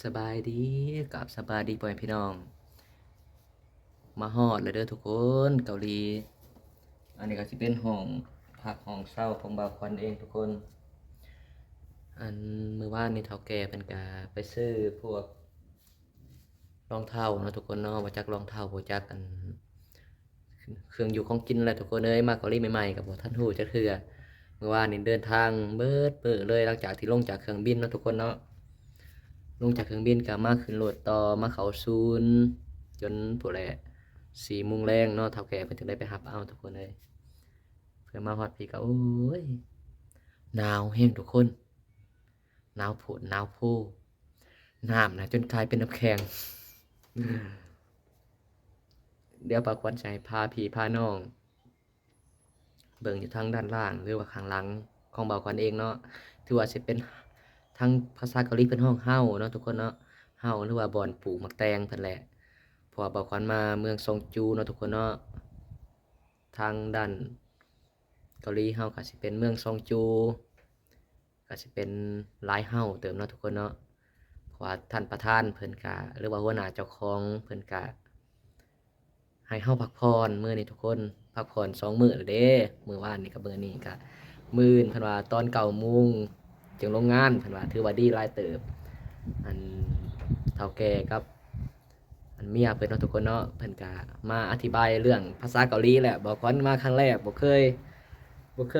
สบายดีกับสบายดีพ่อแม่พี่น้องมาฮอดเลยเด้อทุกคนเกาหลีอันนี้ก็สิเป็นห้องพักห้องเช่าของบ่าวควันเองทุกคนอันมื้อวานนี่เฒ่าแก่เพิ่นก็ไปซื้อพวกรองเท้าเนาะทุกคนเนาะบ่จักรองเท้าบ่จักอันเครื่องอยู่ของกินแหละทุกคนเอ้ยมาเกาหลีใหม่ๆก็บ่ทันฮู้จักเทื่อมื้อวานนี่เดินทางเบิดมื้อเลยหลังจากที่ลงจากเครื่องบินเนาะทุกคนเนาะ ลงจากเครื่องบินก็มาขึ้นรถต่อมาเข้าศูนย์จนผู้แหละ4 โมงแรงเนาะเฒ่าแก่เพิ่นถึงได้ไปรับเอาทุกคนเลยเพื่อมาฮอดพี่ก็โอ้ยหนาวแฮงทุกคนหนาวโพดหนาวโพน้ำนะจนกลายเป็นน้ำแข็งเดี๋ยวปากควันใจพาพี่พาน้องเบิ่งอยู่ทางด้านล่างหรือว่าข้างหลังของบ่าวควันเองเนาะถือว่าสิเป็นทางภาษาเกาหลีเพิ่นฮ้องเฮาเนาะทุกคนเนาะเฮาหรือว่าบ่อนปลูกมักแตงเพิ่นแหละเพราะว่าบ่าวควันมาเมืองซงจูเนาะทุกคนเนาะทางด้านเกาหลีเฮาก็สิเป็นเมืองซงจูก็สิเป็นหลายเฮาเติมเนาะทุกคนเนาะเพราะว่าท่านประธานเพิ่นก็หรือว่าหัวหน้าเจ้าของเพิ่นก็ให้เฮาพักผ่อนมื้อนี้ทุกคนพักผ่อน2 มื้อแล้วเด้มื้อวานนี่กับมื้อนี้ก็มื้ออื่นเพิ่นว่าตอน9 โมงจึงลงงานเพิ่นว่าถือว่าดีหลายเติบอันเฒ่าแก่กับอันเมียเพิ่นเนาะทุกคนเนาะเพิ่นก็มาอธิบายเรื่องภาษาเกาหลีแหละบ่ค่อนมาครั้งแรกบ่เค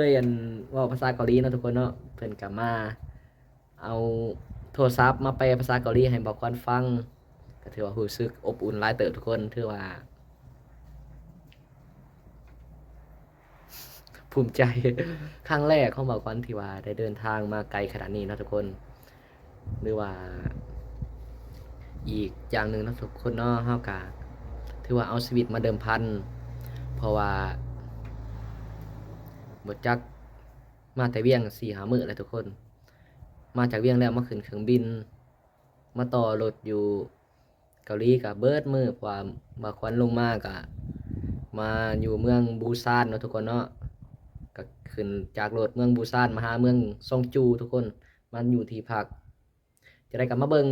ยอันเว้าภาษาเกาหลีเนาะทุกคนเนาะเพิ่นก็มาเอาโทรศัพท์มาแปลภาษาเกาหลีให้บ่ค่อนฟังก็ถือว่ารู้สึกอบอุ่นหลายเติบทุกคนถือว่าภูมิใจ ครั้งแรกของบ่าวควันที่ว่าได้เดินทางมาไกลขนาดนี้เนาะทุกคนหรือว่าอีกอย่างหนึ่งเนาะทุกคนเนาะเฮาก็ถือว่าเอาชีวิตมาเดิมพันเพราะว่าบ่จักมาแต่เวียง4-5 มื้อแล้วทุกคนมาจากเวียงแล้วมาขึ้นเครื่องบินมาต่อรถอยู่เกาหลีก็เบิดมื้อเพราะว่าบ่าวควันลงมาก็มาอยู่เมืองบูซานเนาะทุกคนเนาะ ก็ขึ้นจากรถเมืองบูซานมาหาเมืองซองจูทุกคนมันอยู่ที่พักจะได้กลับมาเบิ่ง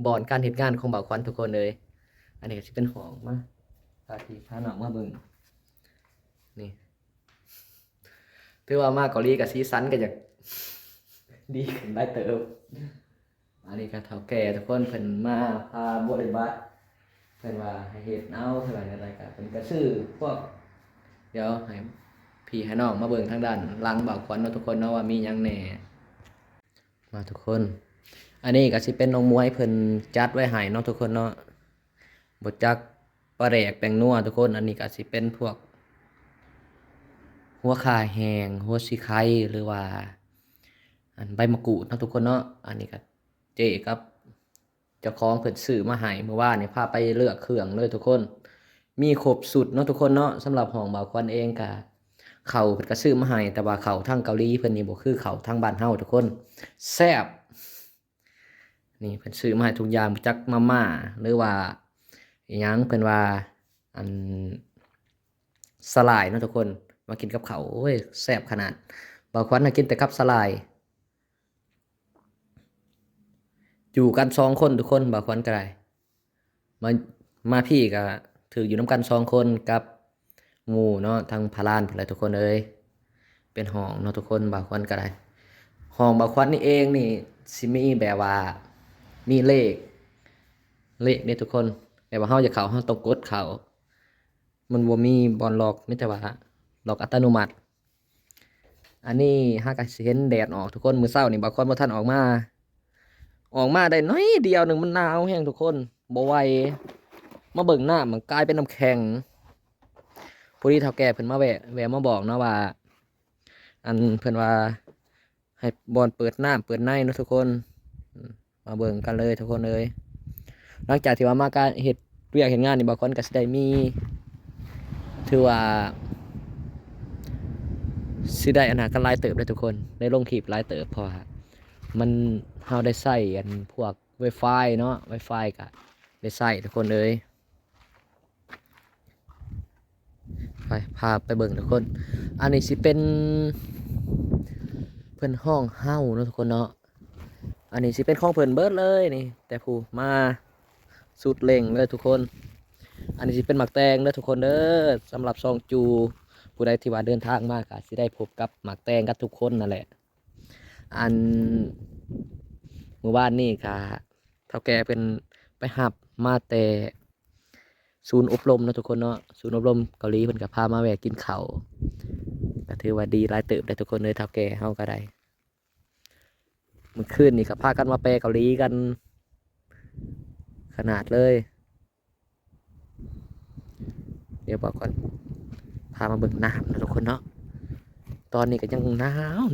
บ่อนการเฮ็ดงานของบ่าวควันทุกคนเลยอันนี้ก็สิเป็นห้องมาพาพี่พาน้องมาเบิ่งนี่ถือว่ามาเกาหลีก็สีสันก็อยากดีขึ้นหลายเติบอันนี้ก็เฒ่าแก่ทุกคนเพิ่นมาพาบริบัติเพิ่นว่าให้เฮ็ดเอาเท่าไหร่อะไรก็เพิ่นก็ซื้อพวก เดี๋ยวให้พี่ให้น้องมาเบิ่งทางด้านหลังบ่าวควันเนาะทุกคนเนาะว่ามีหยังแหน่มาทุกคนอันนี้ก็สิเป็นน้องมวยเพิ่นจัดไว้ให้เนาะทุกคนเนาะบ่จักปลาแดกแป้งนัวทุกคนอันนี้ก็สิเป็นพวกหัวข่าแห้งหัวสิไข่หรือว่าอันใบมะกรูดเนาะทุกคนเนาะอันนี้ก็เจ๊ครับเจ้าของเพิ่นซื้อมาให้เมื่อวานนี่พาไปเลือกเครื่องเลยทุกคนมีครบสุดเนาะทุกคนเนาะสำหรับห้องบ่าวควันเองก็ข้าวเพิ่นก็ซื้อมาให้แต่ว่าข้าวทางเกาหลีเพิ่นนี่บ่คือข้าวทางบ้านเฮาทุกคนแซ่บนี่เพิ่นซื้อมาให้ทุกอย่างบ่จักมาม่าหรือว่าอิหยังเพิ่นว่าอันสลายเนาะทุกคนมากินกับข้าวโอ้ยแซ่บขนาดบ่าวควันน่ะกินแต่กับสลายอยู่กัน2 คนทุกคนบ่าวควันก็ได้มามาพี่ก็ถืออยู่นำกัน2 คนกับหมู่เนาะทางพารานพุ่นแหละทุกคนเอ้ยเป็นห้องเนาะทุกคนบ่าวควันก็ได้ห้องบ่าวควันนี่เองนี่สิมีแบบว่ามีเลขนี่ทุกคนแบบว่าเฮาจะเข้าเฮาต้องกดเข้ามันบ่มีบอนล็อกมีแต่ว่าล็อกอัตโนมัติอันนี้หาก็สิเห็นแดดออกทุกคนมื้อเช้านี่บ่าวควันบ่ทันออกมาได้น้อยเดียวหนึงมันหนาวแฮงทุกคนบ่ไหวมาเบิ่งน้ำมันกลายเป็นน้ำแข็งพอดีเฒ่าแก่เพิ่นมาแวะมาบอกเนาะว่าอันเพิ่นว่าให้บอนเปิดน้ำเปิดในเนาะทุกคนมาเบิ่งกันเลยทุกคนเลยหลังจากที่ว่ามาการเฮ็ดเวียกเฮ็ดงานนี่บางคนก็สิได้มีถือว่าสิได้อันหากันหลายเติบเลยทุกคนได้ลงคลิปหลายเติบเพราะว่ามันเฮาได้ใช้อันพวก Wi-Fi เนาะ Wi-Fi ก็ได้ใช้ทุกคนเลยไปพาไปเบิ่งทุกคนอันนี้สิเป็นเพิ่นห้องเฮาเนาะทุกคนเนาะ อันนี้สิเป็นของเพิ่นเบิดเลยนี่แต่ผู้มาสุดเล่งเลยทุกคนอันนี้สิเป็นหมักแตงเด้อทุกคนเด้อสำหรับซองจูผู้ใดที่ว่าเดินทางมากก็สิได้พบกับหมักแตงกับทุกคนนั่นแหละอันเมื่อวานนี่ก็เฒ่าแก่เป็นไปหับมาแต่ศูนย์อบรมนะทุกคนเนาะศูนย์อบรมเกาหลีเพิ่นก็พามาแวะกินข้าวก็ถือว่าดีหลายเติบได้ทุกคนเลยเฒ่าแก่เฮาก็ได้เมื่อคืนนี่ก็พากันมาแปลเกาหลีกันขนาดเลยเดี๋ยวบอกก่อนพามาเบิ่งน้ำนะทุกคนเนาะตอนนี้ก็ยัง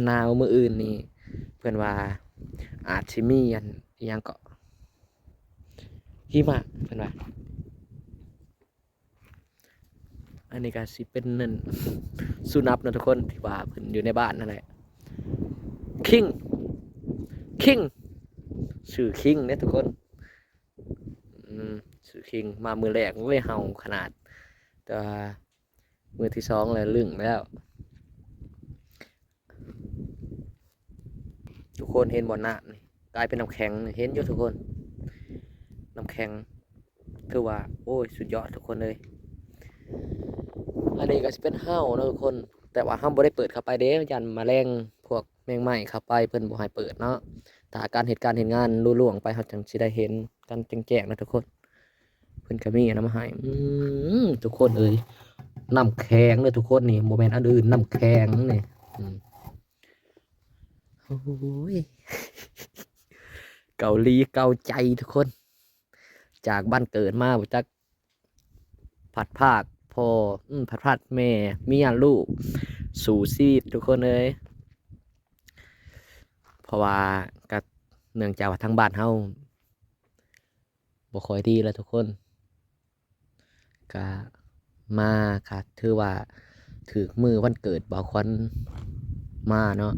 หนาวมื้ออื่นนี่เพื่อนว่าอาจสิมีอันอิหยังก็หิมะเพื่อนว่าอันนี้ก็สิเป็นนั่นสุนัขนะทุกคนที่ว่าเพิ่นอยู่ในบ้านนั่นแหละคิงคิงชื่อคิงเนี่ยทุกคนชื่อคิงมามือแรกเว้ยเห่าขนาดแต่ว่ามือที่สองเลยลึ่งแล้วทุกคนเห็นบ่อน้ำนี่กลายเป็นน้ำแข็งเห็นอยู่ทุกคนน้ำแข็งคือว่าโอ้ยสุดยอดทุกคนเลยอันนี้ก็จะเป็นเห่านะทุกคนแต่ว่าห้ามบ่ได้เปิดเข้าไปเด้ยันแมลงพวกแมงไหม้เข้าไปเพิ่นบ่ให้เปิดเนาะถ้าการเหตุการณ์เห็นงานรุ่ล่วงไปเขาจังสิได้เห็นกันแจ้งๆนะทุกคนเพิ่นก็มีอันนั้นมาให้ทุกคนเอ้ยน้ำแข็งเลยทุกคนนี่โมเมนต์อันอื่นน้ำแข็งนี่โอ้ยเกาหลีเกาใจทุกคนจากบ้านเกิดมาบ่จักผัดภาคพ่อผัดภาคแม่เมียลูกสู่ซีดทุกคนเลยเพราะว่าก็เนื่องจากว่าทางบ้านเฮาบ่ค่อยดีแล้วทุกคนก็มาค่ะถือว่าถือมือวันเกิดบ่าวควันมาเนาะ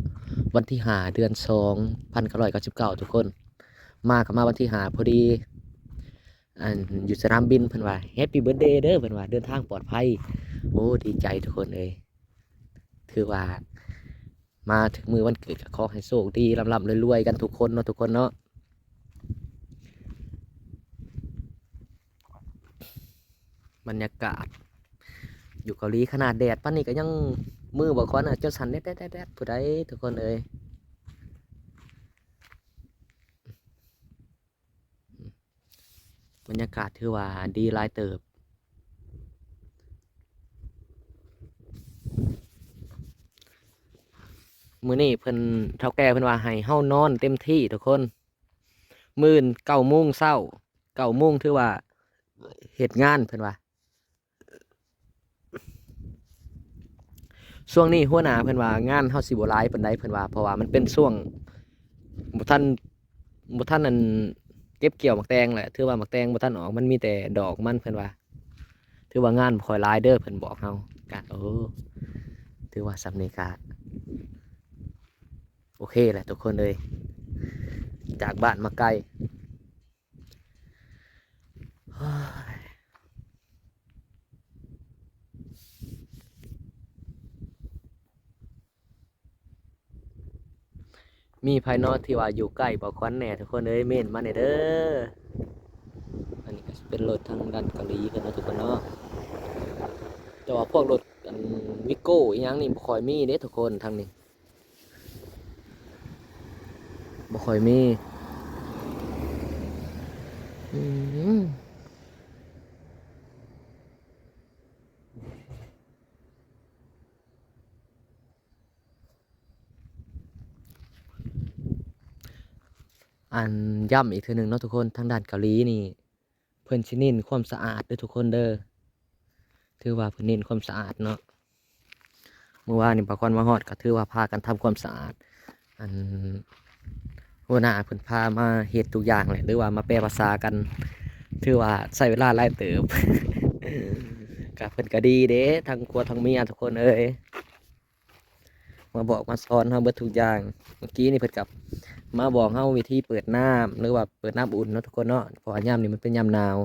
วันที่5 เดือน 2 1999ทุกคนมากับมาวันที่5พอดีอันอยู่สนามบินเพิ่นว่าแฮปปี้เบิร์ธเดย์เด้อเพิ่นว่าเดินทางปลอดภัยโอ้ดีใจทุกคนเลยถือว่ามาถึงมือวันเกิดก็ขอให้โชคดีร่ำรวยๆกันทุกคนเนาะทุกคนเนาะบรรยากาศอยู่เกาหลีขนาดแดดปานนี้ก็ยังมือบ่ค่อนจนสั่นแดดๆผู้ใดทุกคนเอ้ยบรรยากาศถือว่าดีหลายเติบมื้อนี้เพิ่นเฒ่าแก่เพิ่นว่าให้เฮานอนเต็มที่ทุกคนมื้อ9 โมงเช้า9 โมงถือว่าเฮ็ดงานเพิ่นว่าช่วงนี้หัวหน้าเพิ่นว่างานเฮาสิบ่หลายปานใดเพิ่นว่าเพราะว่ามันเป็นช่วงบ่ทันนั่นเก็บเกี่ยวหมากแตงแหละถือว่าหมากแตงบ่ทันออกมันมีแต่ดอกมันเพิ่นว่าถือว่างานบ่ค่อยหลายเด้อเพิ่นบอกเฮากะถือว่าสำนี้กะโอเคแหละทุกคนเลยจากบ้านมาไกลมีภายนอกที่ว่าอยู่ใกล้บ่ควันแหน่ทุกคนเลยเม่นมาแหน่เด้ออันนี้ก็สิเป็นรถทางด้านเกาหลีกันนะทุกคนเนาะแต่ว่าพวกรถวิโก้อีหยังนี่บ่ค่อยมีเด้ทุกคนทางนี้บ่ค่อยมีอืมอันย้ำอีกเทื่อหนึงเนาะทุกคนทางด้านเกาหลีนี่เพิ่นสิเน้นความสะอาดเด้อทุกคนเด้อถือว่าเพิ่นเน้นความสะอาดเนาะเมื่อวานนี่บางคนมาฮอดก็ถือว่าพากันทำความสะอาดอันหัวหน้าเพิ่นพามาเฮ็ดทุกอย่างแหละหรือว่ามาแปลภาษากันถือว่าใช้เวลาหลายเติบ ก็เพิ่นก็ดีเด้ทั้งผัวทั้งเมียทุกคนเอ้ยมาบอกมาสอนเฮาเบิดทุกอย่างเมื่อกี้นี่เพิ่นกับมาบอกเฮาวิธีเปิดน้ำหรือว่าเปิดน้ำอุ่นเนาะทุกคนเนาะเพราะว่ายามนี้มันเป็นยามหนาว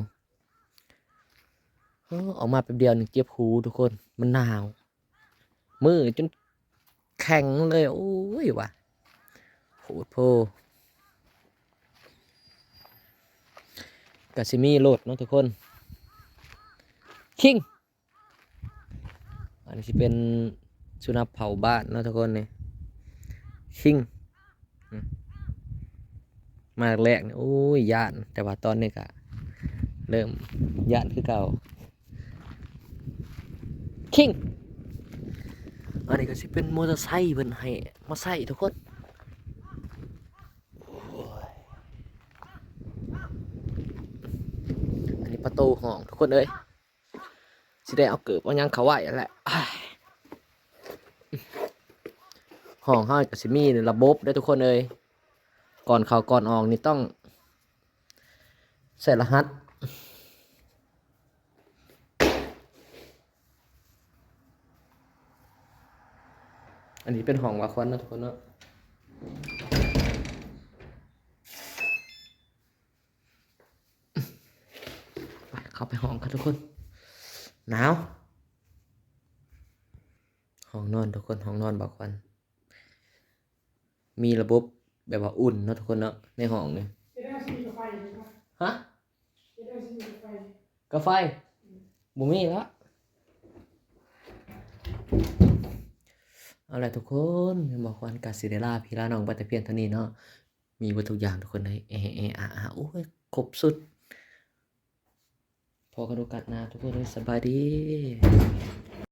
ออกมาแป๊บเดียวนึงเจ็บหูทุกคนมันหนาวมือจนแข็งเลยโอ้ยว่ะโหดโพ ก็สิมีโหลดเนาะทุกคนคิงอันนี้สิเป็นสุนัขเผาบ้านเนาะทุกคนนี่คิงอืมมาแรกๆนี่โอ้ยย่านแต่ว่าตอนนี้ก็เริ่มย่านคือเก่าคิงอันนี้ก็สิเป็นมอเตอร์ไซค์เพิ่นให้มาใส่ทุกคนโอ้ยอันนี้ประตูห้องทุกคนเอ้ยสิได้เอาเกิบเอาหยังเขาไว้นั่นแหละอ้ายห้องเฮาก็สิมีระบบเด้อทุกคนเอ้ยก่อนเข้าก่อนออกนี่ต้องใส่รหัสอันนี้เป็นห้องว่าควันเนาะทุกคนเนาะไปเข้าไปห้องกันทุกคนหนาวห้องนอนทุกคนห้องนอนบ่ควันมีระบบแบบว่าอุ่นเนาะทุกคนเนาะในห้องนี่ฮะกาไฟบ่มีแล้วเอาล่ะทุกคนบอกควันกาสิเดล่าพี่ลาน้องไปแต่เพียงเท่านี้เนาะมีหมดทุกอย่างทุกคนเลยโอ้ยครบสุดพอกันโอกาสหน้าทุกคนเลยสบายดี